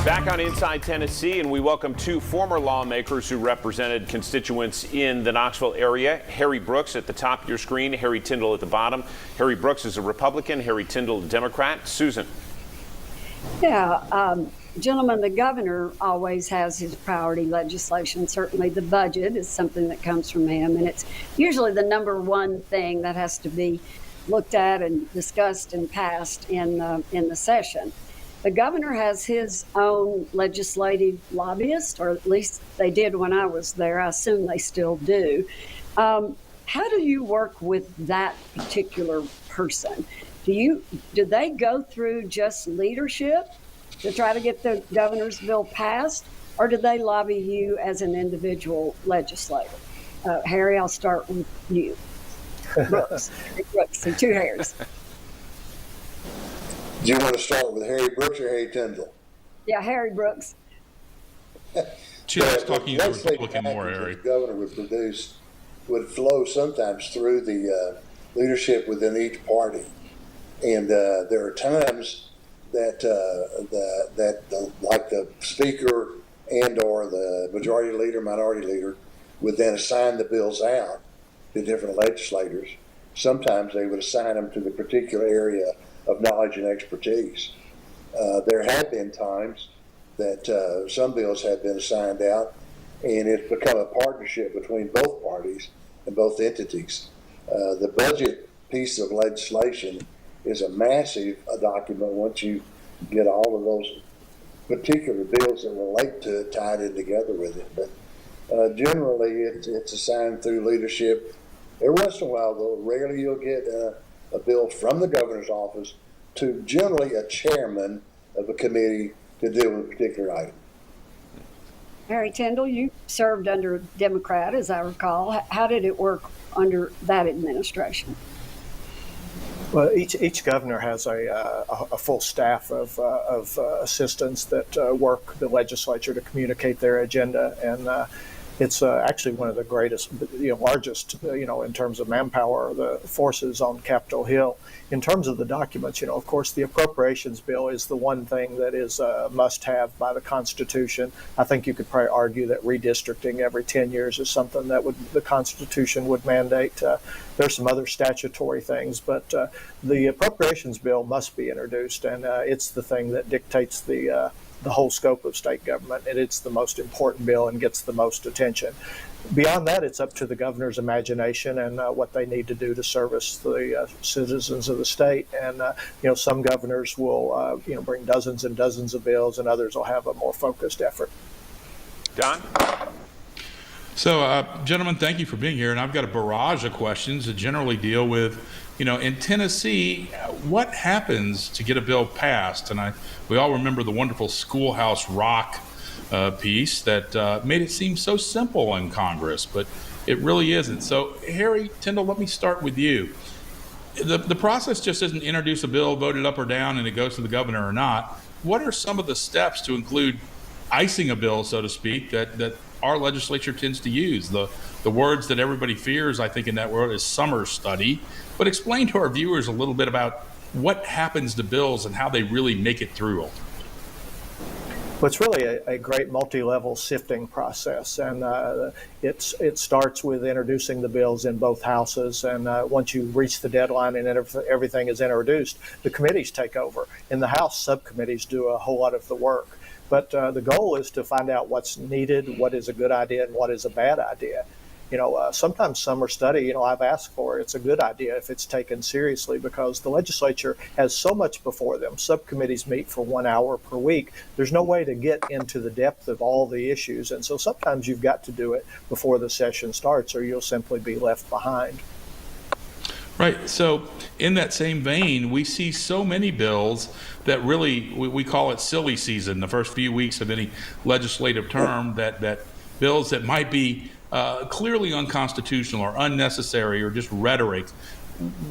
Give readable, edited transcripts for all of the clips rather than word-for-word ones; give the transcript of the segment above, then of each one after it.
Back on Inside Tennessee, and we welcome two former lawmakers who represented constituents in the Knoxville area. Harry Brooks at the top of your screen, Harry Tindell at the bottom. Harry Brooks is a Republican, Harry Tindell a Democrat. Susan. Yeah, gentlemen, the governor always has his priority legislation. Certainly the budget is something that comes from him, and it's usually the number one thing that has to be looked at and discussed and passed in the session. The governor has his own legislative lobbyist, or at least they did when I was there. I assume they still do. How do you work with that particular person? Do they go through just leadership to try to get the governor's bill passed, or do they lobby you as an individual legislator? Harry, I'll start with you. Brooks, and two Harrys. Do you want to start with Harry Brooks or Harry Tindell? Yeah, Harry Brooks. She was talking to Republican more, Harry. The governor would produce would flow sometimes through the leadership within each party, and there are times that like the speaker and or the majority leader, minority leader would then assign the bills out to different legislators. Sometimes they would assign them to the particular area of knowledge and expertise. There have been times that some bills have been assigned out, and it's become a partnership between both parties and both entities. The budget piece of legislation is a massive document once you get all of those particular bills that relate to it tied in together with it. But generally, it's assigned through leadership. Every once in a while, though, rarely you'll get a bill from the governor's office to generally a chairman of a committee to deal with a particular item. Harry Tindell, you served under a Democrat, as I recall. How did it work under that administration? Well, each governor has a full staff of assistants that work the legislature to communicate their agenda, and it's actually one of the greatest, largest, in terms of manpower, the forces on Capitol Hill. In terms of the documents, of course, the appropriations bill is the one thing that is a must-have by the Constitution. I think you could probably argue that redistricting every 10 years is something that the Constitution would mandate. There's some other statutory things, but the appropriations bill must be introduced, and it's the thing that dictates the whole scope of state government, and it's the most important bill and gets the most attention. Beyond that, it's up to the governor's imagination and what they need to do to service the citizens of the state. And some governors will bring dozens and dozens of bills, and others will have a more focused effort. Don? So, gentlemen, thank you for being here. And I've got a barrage of questions that generally deal with, in Tennessee, what happens to get a bill passed? And we all remember the wonderful Schoolhouse Rock piece that made it seem so simple in Congress, but it really isn't. So, Harry Tindell, let me start with you. The process just isn't introduce a bill, vote it up or down, and it goes to the governor or not. What are some of the steps to include icing a bill, so to speak, that our legislature tends to use? The words that everybody fears, I think, in that world is summer study. But explain to our viewers a little bit about what happens to bills and how they really make it through. Well, it's really a great multi-level sifting process, and it starts with introducing the bills in both houses, and once you reach the deadline and everything is introduced, the committees take over. In the House, subcommittees do a whole lot of the work, but the goal is to find out what's needed, what is a good idea, and what is a bad idea. Sometimes summer study, I've asked for, it's a good idea if it's taken seriously, because the legislature has so much before them. Subcommittees meet for 1 hour per week. There's no way to get into the depth of all the issues. And so sometimes you've got to do it before the session starts, or you'll simply be left behind. Right. So in that same vein, we see so many bills that really, we call it silly season, the first few weeks of any legislative term, that bills that might be clearly unconstitutional or unnecessary or just rhetoric.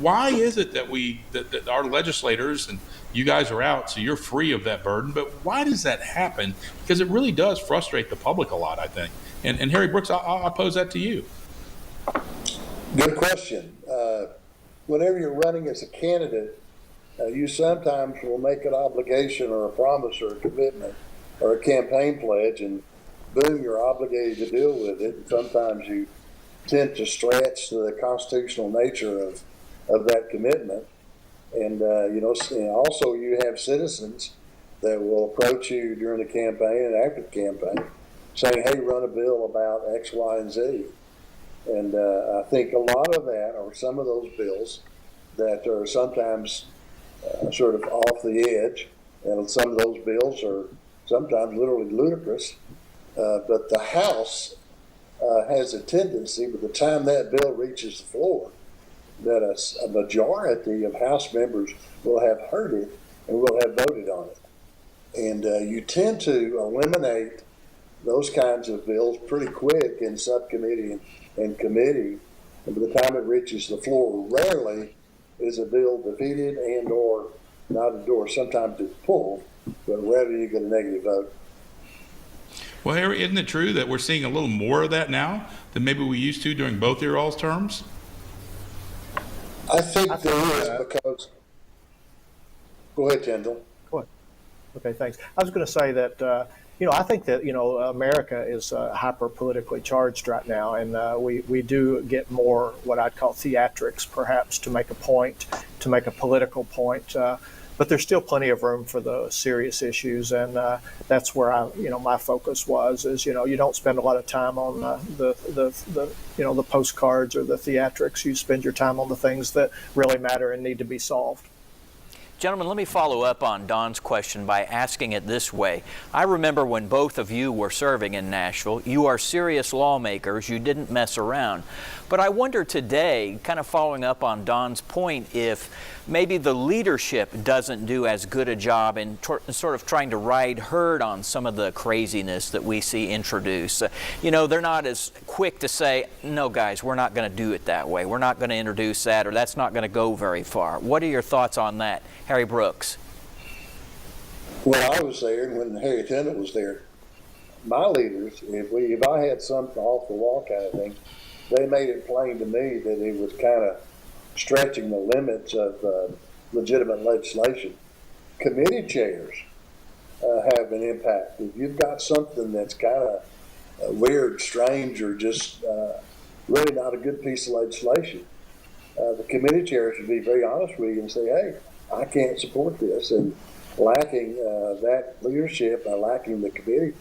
Why is it that our legislators, and you guys are out, so you're free of that burden, but why does that happen? Because it really does frustrate the public a lot, I think. And Harry Brooks, I'll pose that to you. Good question. Whenever you're running as a candidate, you sometimes will make an obligation or a promise or a commitment or a campaign pledge, and boom, you're obligated to deal with it. And sometimes you tend to stretch the constitutional nature of that commitment. And, and also you have citizens that will approach you during the campaign and after the campaign saying, hey, run a bill about X, Y, and Z. And I think a lot of that, or some of those bills that are sometimes sort of off the edge, and some of those bills are sometimes literally ludicrous, but the House has a tendency, by the time that bill reaches the floor, that a majority of House members will have heard it and will have voted on it. And you tend to eliminate those kinds of bills pretty quick in subcommittee and committee. And by the time it reaches the floor, rarely is a bill defeated and or not endorsed. Sometimes it's pulled, but rarely you get a negative vote. Well, Harry, isn't it true that we're seeing a little more of that now than maybe we used to during both your all's terms? I think there is, because. Go ahead, Tindell. Go ahead. Okay, thanks. I was going to say that, I think that, America is hyper politically charged right now, and we do get more what I'd call theatrics, perhaps, to make a point, to make a political point. But there's still plenty of room for the serious issues, and that's where my focus is, you don't spend a lot of time on the postcards or the theatrics. You spend your time on the things that really matter and need to be solved. Gentlemen, let me follow up on Don's question by asking it this way. I remember when both of you were serving in Nashville. You are serious lawmakers. You didn't mess around. But I wonder today, kind of following up on Don's point, if maybe the leadership doesn't do as good a job in sort of trying to ride herd on some of the craziness that we see introduced. They're not as quick to say, no, guys, we're not going to do it that way. We're not going to introduce that, or that's not going to go very far. What are your thoughts on that? Harry Brooks. When I was there and when Harry Tindell was there, my leaders, if I had something off the wall kind of thing, they made it plain to me that it was kind of stretching the limits of legitimate legislation. Committee chairs have an impact. If you've got something that's kind of weird, strange, or just really not a good piece of legislation, the committee chairs should be very honest with you and say, hey, I can't support this. And lacking that leadership, lacking the committee,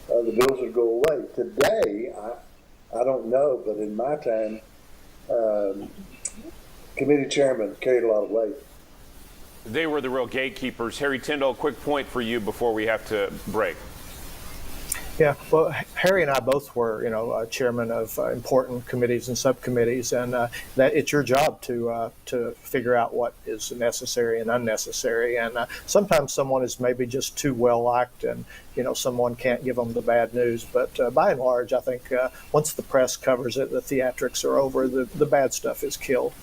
the bills would go away. Today, I don't know, but in my time, committee chairman carried a lot of weight. They were the real gatekeepers. Harry Tindell, quick point for you before we have to break. Yeah, well, Harry and I both were, chairman of important committees and subcommittees, and that it's your job to figure out what is necessary and unnecessary. And sometimes someone is maybe just too well liked, and someone can't give them the bad news. But by and large, I think once the press covers it, the theatrics are over. The bad stuff is killed.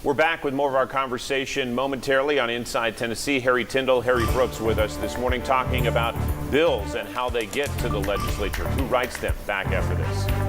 We're back with more of our conversation momentarily on Inside Tennessee. Harry Tindell, Harry Brooks with us this morning talking about bills and how they get to the legislature. Who writes them? Back after this.